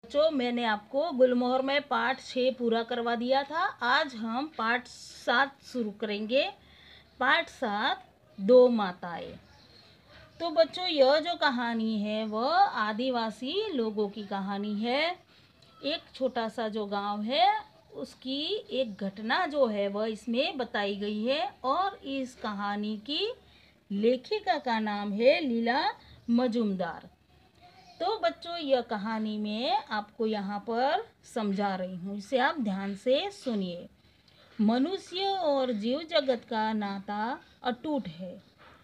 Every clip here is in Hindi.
बच्चों, मैंने आपको गुलमोहर में पाठ 6 पूरा करवा दिया था। आज हम पाठ 7 शुरू करेंगे। पाठ 7 दो माताएं। तो बच्चों, यह जो कहानी है वह आदिवासी लोगों की कहानी है। एक छोटा सा जो गांव है उसकी एक घटना जो है वह इसमें बताई गई है और इस कहानी की लेखिका का नाम है लीला मजूमदार। तो बच्चों, यह कहानी में आपको यहाँ पर समझा रही हूँ, इसे आप ध्यान से सुनिए। मनुष्य और जीव जगत का नाता अटूट है,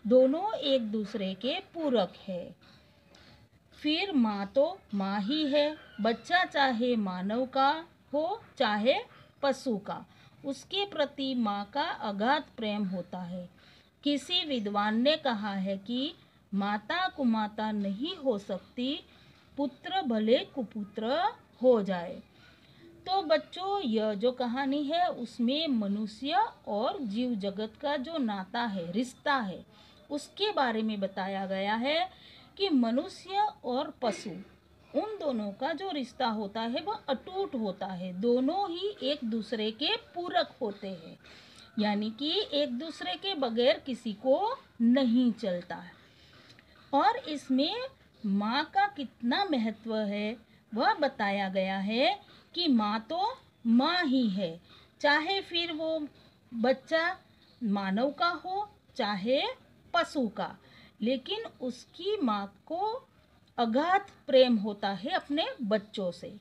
दोनों एक दूसरे के पूरक है। फिर माँ तो माँ ही है, बच्चा चाहे मानव का हो चाहे पशु का, उसके प्रति माँ का अगाध प्रेम होता है। किसी विद्वान ने कहा है कि माता कुमाता नहीं हो सकती, पुत्र भले कुपुत्र हो जाए। तो बच्चों, यह जो कहानी है उसमें मनुष्य और जीव जगत का जो नाता है, रिश्ता है, उसके बारे में बताया गया है कि मनुष्य और पशु, उन दोनों का जो रिश्ता होता है वह अटूट होता है। दोनों ही एक दूसरे के पूरक होते हैं, यानी कि एक दूसरे के बगैर किसी को नहीं चलता है। और इसमें माँ का कितना महत्व है वह बताया गया है कि माँ तो माँ ही है, चाहे फिर वो बच्चा मानव का हो चाहे पशु का, लेकिन उसकी माँ को अगाध प्रेम होता है अपने बच्चों से,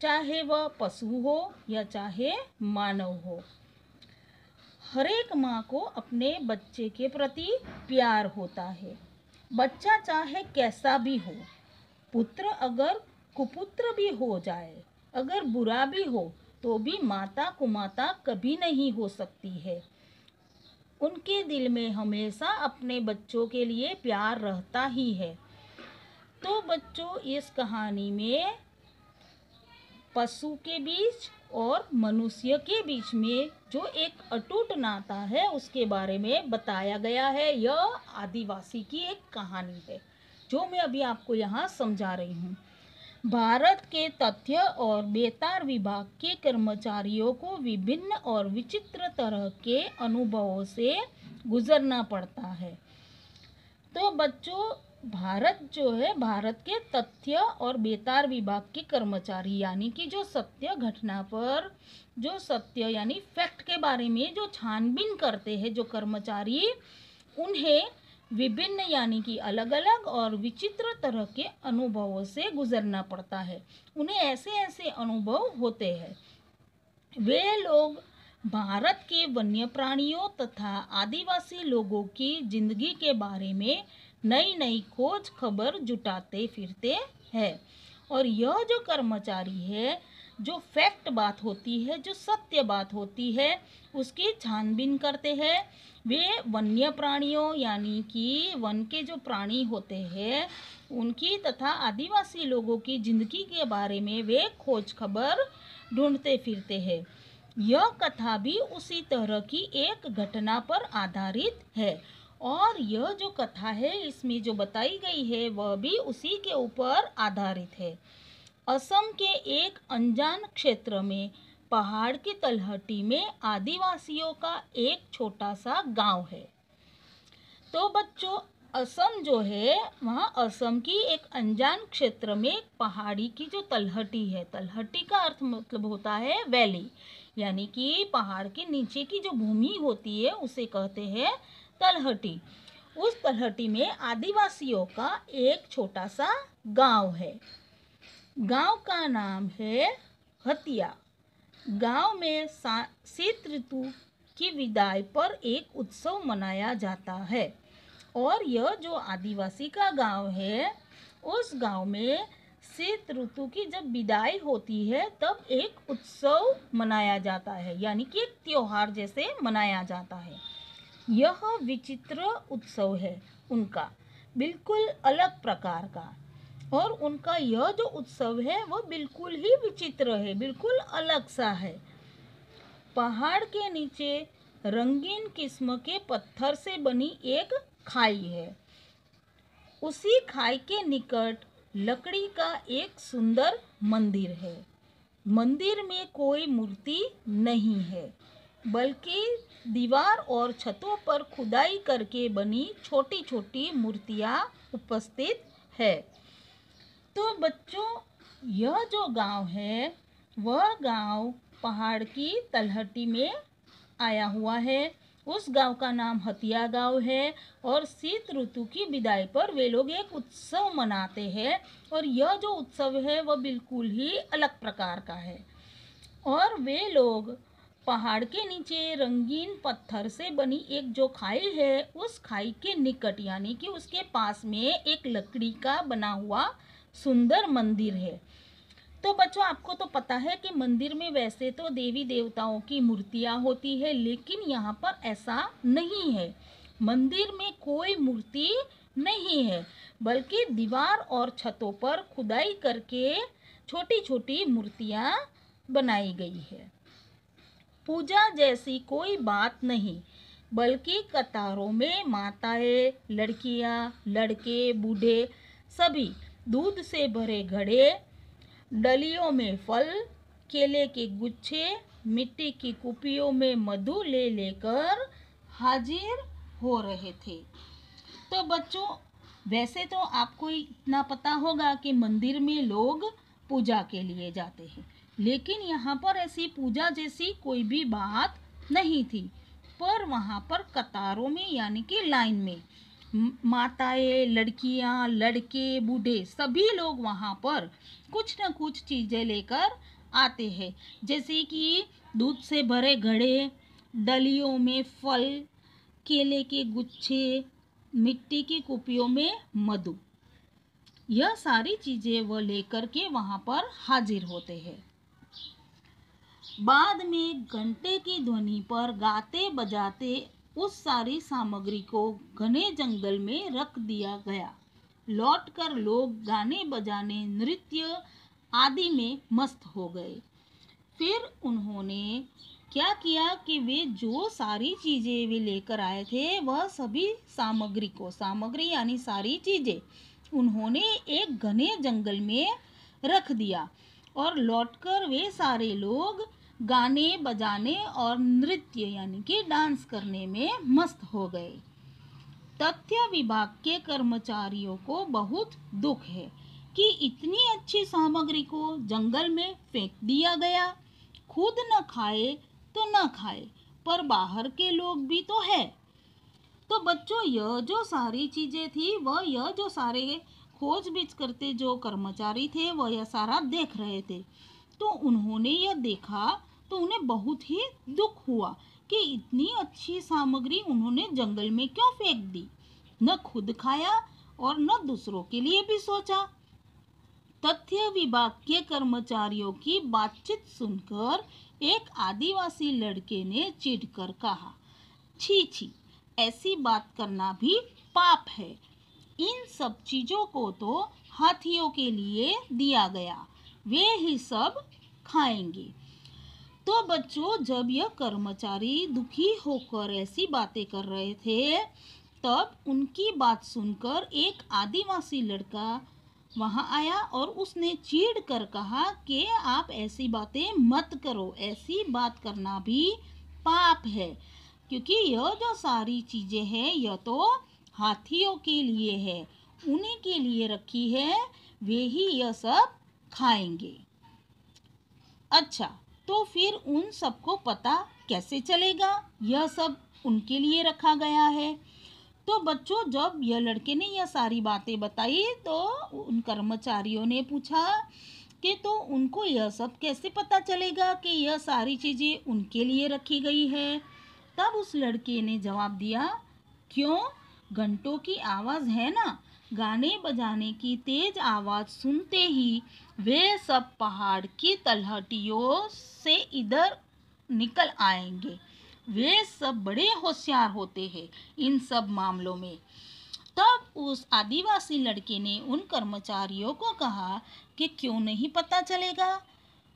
चाहे वह पशु हो या चाहे मानव हो। हर एक माँ को अपने बच्चे के प्रति प्यार होता है, बच्चा चाहे कैसा भी हो। पुत्र अगर कुपुत्र भी हो जाए, अगर बुरा भी हो, तो भी माता कुमाता कभी नहीं हो सकती है। उनके दिल में हमेशा अपने बच्चों के लिए प्यार रहता ही है। तो बच्चों, इस कहानी में पशु के बीच और मनुष्य के बीच में जो एक अटूट नाता है उसके बारे में बताया गया है। यह आदिवासी की एक कहानी है जो मैं अभी आपको यहाँ समझा रही हूँ। भारत के तथ्य और बेतार विभाग के कर्मचारियों को विभिन्न और विचित्र तरह के अनुभवों से गुजरना पड़ता है। तो बच्चों, भारत जो है, भारत के तथ्य और बेतार विभाग के कर्मचारी, यानी कि जो सत्य घटना पर, जो सत्य यानी फैक्ट के बारे में जो छानबीन करते हैं जो कर्मचारी, उन्हें विभिन्न यानी कि अलग अलग और विचित्र तरह के अनुभवों से गुजरना पड़ता है। उन्हें ऐसे ऐसे अनुभव होते हैं। वे लोग भारत के वन्य प्राणियों तथा आदिवासी लोगों की जिंदगी के बारे में नई नई खोज खबर जुटाते फिरते हैं। और यह जो कर्मचारी है, जो फैक्ट बात होती है, जो सत्य बात होती है, उसकी छानबीन करते हैं। वे वन्य प्राणियों यानी कि वन के जो प्राणी होते हैं उनकी तथा आदिवासी लोगों की जिंदगी के बारे में वे खोज खबर ढूंढते फिरते हैं। यह कथा भी उसी तरह की एक घटना पर आधारित है और यह जो कथा है इसमें जो बताई गई है वह भी उसी के ऊपर आधारित है। असम के एक अनजान क्षेत्र में पहाड़ की तलहटी में आदिवासियों का एक छोटा सा गांव है। तो बच्चों, असम जो है, वहाँ असम की एक अनजान क्षेत्र में पहाड़ी की जो तलहटी है, तलहटी का अर्थ मतलब होता है वैली, यानी कि पहाड़ के नीचे की जो भूमि होती है उसे कहते हैं तलहटी। उस तलहटी में आदिवासियों का एक छोटा सा गांव है। गांव का नाम है हतिया। गांव में शीत ऋतु की विदाई पर एक उत्सव मनाया जाता है और यह जो आदिवासी का गांव है, उस गांव में शीत ऋतु की जब विदाई होती है तब एक उत्सव मनाया जाता है, यानी कि एक त्योहार जैसे मनाया जाता है। यह विचित्र उत्सव है उनका, बिल्कुल अलग प्रकार का। और उनका यह जो उत्सव है वह बिल्कुल ही विचित्र है, बिल्कुल अलग सा है। पहाड़ के नीचे रंगीन किस्म के पत्थर से बनी एक खाई है। उसी खाई के निकट लकड़ी का एक सुंदर मंदिर है। मंदिर में कोई मूर्ति नहीं है, बल्कि दीवार और छतों पर खुदाई करके बनी छोटी छोटी मूर्तियाँ उपस्थित है। तो बच्चों, यह जो गांव है वह गांव पहाड़ की तलहटी में आया हुआ है। उस गांव का नाम हतिया गांव है और शीत ऋतु की विदाई पर वे लोग एक उत्सव मनाते हैं और यह जो उत्सव है वह बिल्कुल ही अलग प्रकार का है। और वे लोग पहाड़ के नीचे रंगीन पत्थर से बनी एक जो खाई है, उस खाई के निकट यानी कि उसके पास में एक लकड़ी का बना हुआ सुंदर मंदिर है। तो बच्चों, आपको तो पता है कि मंदिर में वैसे तो देवी देवताओं की मूर्तियाँ होती है, लेकिन यहाँ पर ऐसा नहीं है। मंदिर में कोई मूर्ति नहीं है, बल्कि दीवार और छतों पर खुदाई करके छोटी छोटी मूर्तियाँ बनाई गई है। पूजा जैसी कोई बात नहीं, बल्कि कतारों में माताएं, लड़कियाँ, लड़के, बूढ़े सभी दूध से भरे घड़े, डलियों में फल, केले के गुच्छे, मिट्टी की कुपियों में मधु ले लेकर हाजिर हो रहे थे। तो बच्चों, वैसे तो आपको इतना पता होगा कि मंदिर में लोग पूजा के लिए जाते हैं, लेकिन यहाँ पर ऐसी पूजा जैसी कोई भी बात नहीं थी। पर वहाँ पर कतारों में यानी कि लाइन में माताएं, लड़कियाँ, लड़के, बूढ़े सभी लोग वहाँ पर कुछ न कुछ चीज़ें लेकर आते हैं, जैसे कि दूध से भरे घड़े, डलियों में फल, केले के गुच्छे, मिट्टी की कुपियों में मधु। यह सारी चीज़ें वह लेकर के वहाँ पर हाजिर होते हैं। बाद में घंटे की ध्वनि पर गाते बजाते उस सारी सामग्री को घने जंगल में रख दिया गया। लौटकर लोग गाने बजाने, नृत्य आदि में मस्त हो गए। फिर उन्होंने क्या किया कि वे जो सारी चीज़ें वे लेकर आए थे वह सभी सामग्री यानी सारी चीज़ें उन्होंने एक घने जंगल में रख दिया और लौटकर वे सारे लोग गाने बजाने और नृत्य यानी कि डांस करने में मस्त हो गए। तथ्य विभाग के कर्मचारियों को बहुत दुख है कि इतनी अच्छी सामग्री को जंगल में फेंक दिया गया। खुद न खाए तो न खाए, पर बाहर के लोग भी तो है। तो बच्चों, यह जो सारी चीजें थी वह यह जो सारे खोजबीन करते जो कर्मचारी थे वह यह सारा देख रहे थे। तो उन्होंने यह देखा तो उन्हें बहुत ही दुख हुआ कि इतनी अच्छी सामग्री उन्होंने जंगल में क्यों फेंक दी। न खुद खाया और न दूसरों के लिए भी सोचा। तथ्य विभाग के कर्मचारियों की बातचीत सुनकर एक आदिवासी लड़के ने चिढ़कर कहा, छी छी, ऐसी बात करना भी पाप है। इन सब चीजों को तो हाथियों के लिए दिया गया, वे ही सब खाएंगे। तो बच्चों, जब यह कर्मचारी दुखी होकर ऐसी बातें कर रहे थे, तब उनकी बात सुनकर एक आदिवासी लड़का वहां आया और उसने चीढ़ कर कहा कि आप ऐसी बातें मत करो, ऐसी बात करना भी पाप है, क्योंकि यह जो सारी चीजें हैं यह तो हाथियों के लिए है, उन्हीं के लिए रखी है, वे ही यह सब खाएंगे। अच्छा, तो फिर उन सबको पता कैसे चलेगा यह सब उनके लिए रखा गया है? तो बच्चों, जब यह लड़के ने यह सारी बातें बताई तो उन कर्मचारियों ने पूछा कि तो उनको यह सब कैसे पता चलेगा कि यह सारी चीज़ें उनके लिए रखी गई है? तब उस लड़के ने जवाब दिया, क्यों, घंटों की आवाज़ है ना, गाने बजाने की तेज आवाज़ सुनते ही वे सब पहाड़ की तलहटियों से इधर निकल आएंगे। वे सब बड़े होशियार होते हैं इन सब मामलों में। तब उस आदिवासी लड़के ने उन कर्मचारियों को कहा कि क्यों नहीं पता चलेगा,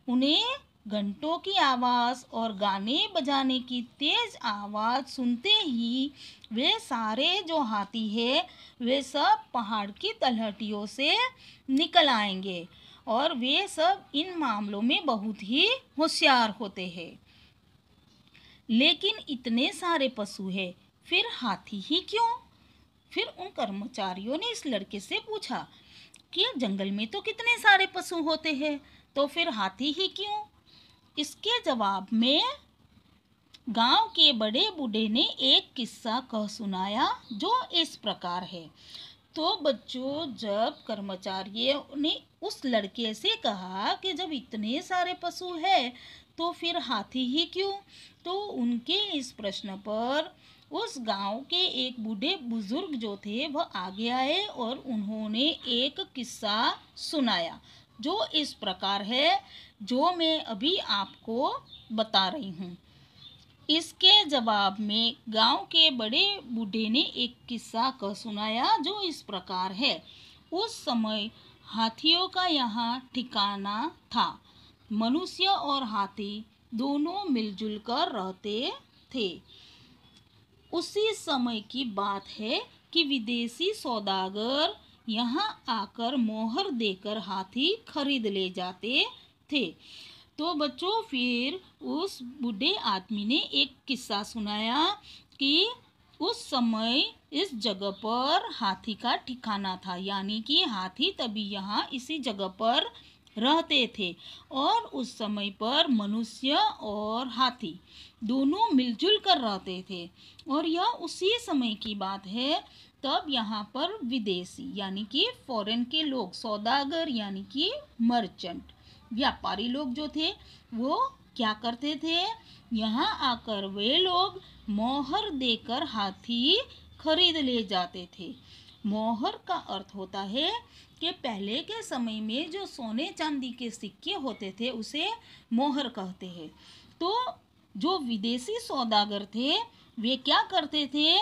उन्हें घंटों की आवाज़ और गाने बजाने की तेज आवाज़ सुनते ही वे सारे जो हाथी है वे सब पहाड़ की तलहटियों से निकल आएंगे और वे सब इन मामलों में बहुत ही होशियार होते हैं। लेकिन इतने सारे पशु हैं, फिर हाथी ही क्यों? फिर उन कर्मचारियों ने इस लड़के से पूछा कि जंगल में तो कितने सारे पशु होते हैं, तो फिर हाथी ही क्यों? इसके जवाब में गांव के बड़े बूढ़े ने एक किस्सा कह सुनाया जो इस प्रकार है। तो बच्चों, जब कर्मचारियों ने उस लड़के से कहा कि जब इतने सारे पशु हैं तो फिर हाथी ही क्यों, तो उनके इस प्रश्न पर उस गांव के एक बूढ़े बुजुर्ग जो थे वह आगे आए और उन्होंने एक किस्सा सुनाया जो इस प्रकार है, जो मैं अभी आपको बता रही हूँ। इसके जवाब में गांव के बड़े बूढ़े ने एक किस्सा कह सुनाया जो इस प्रकार है। उस समय हाथियों का यहाँ ठिकाना था। मनुष्य और हाथी दोनों मिलजुल कर रहते थे। उसी समय की बात है कि विदेशी सौदागर यहाँ आकर मोहर देकर हाथी खरीद ले जाते थे। तो बच्चों, फिर उस बूढ़े आदमी ने एक किस्सा सुनाया कि उस समय इस जगह पर हाथी का ठिकाना था, यानी कि हाथी तभी यहाँ इसी जगह पर रहते थे और उस समय पर मनुष्य और हाथी दोनों मिलजुल कर रहते थे। और यह उसी समय की बात है तब यहाँ पर विदेशी यानी कि फॉरेन के लोग, सौदागर यानी कि मर्चेंट, व्यापारी लोग जो थे वो क्या करते थे, यहाँ आकर वे लोग मोहर देकर हाथी खरीद ले जाते थे। मोहर का अर्थ होता है कि पहले के समय में जो सोने चांदी के सिक्के होते थे उसे मोहर कहते हैं। तो जो विदेशी सौदागर थे वे क्या करते थे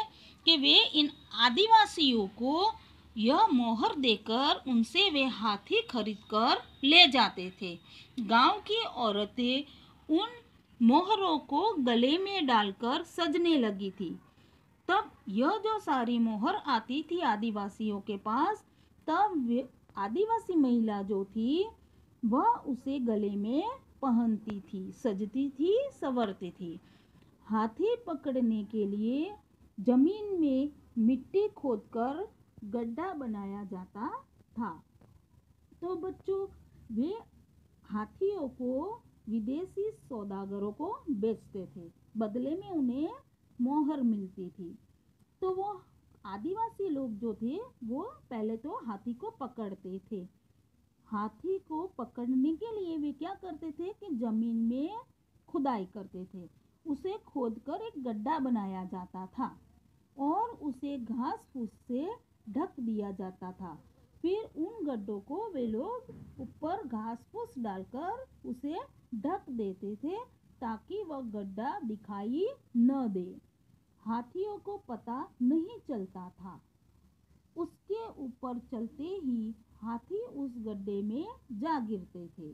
कि वे इन आदिवासियों को यह मोहर देकर उनसे वे हाथी खरीद कर ले जाते थे। गांव की औरतें उन मोहरों को गले में डालकर सजने लगी थी। तब यह जो सारी मोहर आती थी आदिवासियों के पास, तब वे आदिवासी महिला जो थी वह उसे गले में पहनती थी, सजती थी, संवरती थी। हाथी पकड़ने के लिए जमीन में मिट्टी खोदकर गड्ढा बनाया जाता था। तो बच्चों, वे हाथियों को विदेशी सौदागरों को बेचते थे, बदले में उन्हें मोहर मिलती थी। तो वो आदिवासी लोग जो थे वो पहले तो हाथी को पकड़ते थे। हाथी को पकड़ने के लिए वे क्या करते थे कि जमीन में खुदाई करते थे, उसे खोदकर एक गड्ढा बनाया जाता था और उसे घास फूस से ढक दिया जाता था। फिर उन गड्ढों को वे लोग ऊपर घास फूस डालकर उसे ढक देते थे ताकि वह गड्ढा दिखाई न दे। हाथियों को पता नहीं चलता था। उसके ऊपर चलते ही हाथी उस गड्ढे में जा गिरते थे।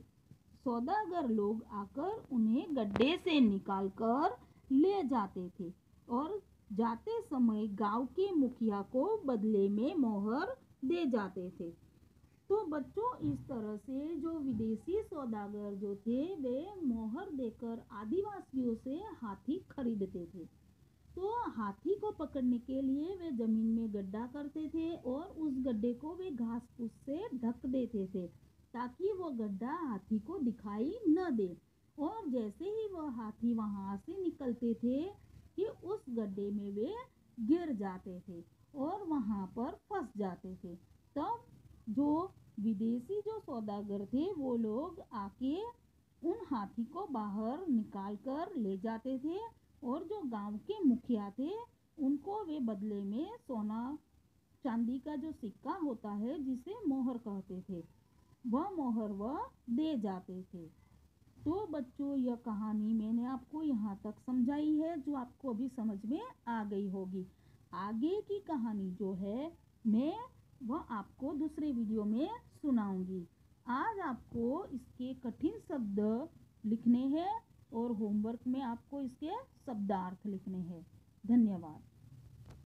सौदागर लोग आकर उन्हें गड्ढे से निकालकर ले जाते थे और जाते समय गांव के मुखिया को बदले में मोहर दे जाते थे। तो बच्चों, इस तरह से जो विदेशी सौदागर जो थे वे मोहर देकर आदिवासियों से हाथी खरीदते थे। तो हाथी को पकड़ने के लिए वे जमीन में गड्ढा करते थे और उस गड्ढे को वे घास फूस से ढक देते थे ताकि वो गड्ढा हाथी को दिखाई न दे। और जैसे ही वह हाथी वहां से निकलते थे कि उस गड्ढे में वे गिर जाते थे और वहां पर फंस जाते थे। तब जो विदेशी जो सौदागर थे वो लोग आके उन हाथी को बाहर निकाल कर ले जाते थे और जो गांव के मुखिया थे उनको वे बदले में सोना चांदी का जो सिक्का होता है जिसे मोहर कहते थे, वह मोहर वह दे जाते थे। तो बच्चों, यह कहानी मैंने आपको यहाँ तक समझाई है जो आपको अभी समझ में आ गई होगी। आगे की कहानी जो है मैं वह आपको दूसरे वीडियो में सुनाऊंगी। आज आपको इसके कठिन शब्द लिखने हैं और होमवर्क में आपको इसके शब्दार्थ लिखने हैं। धन्यवाद।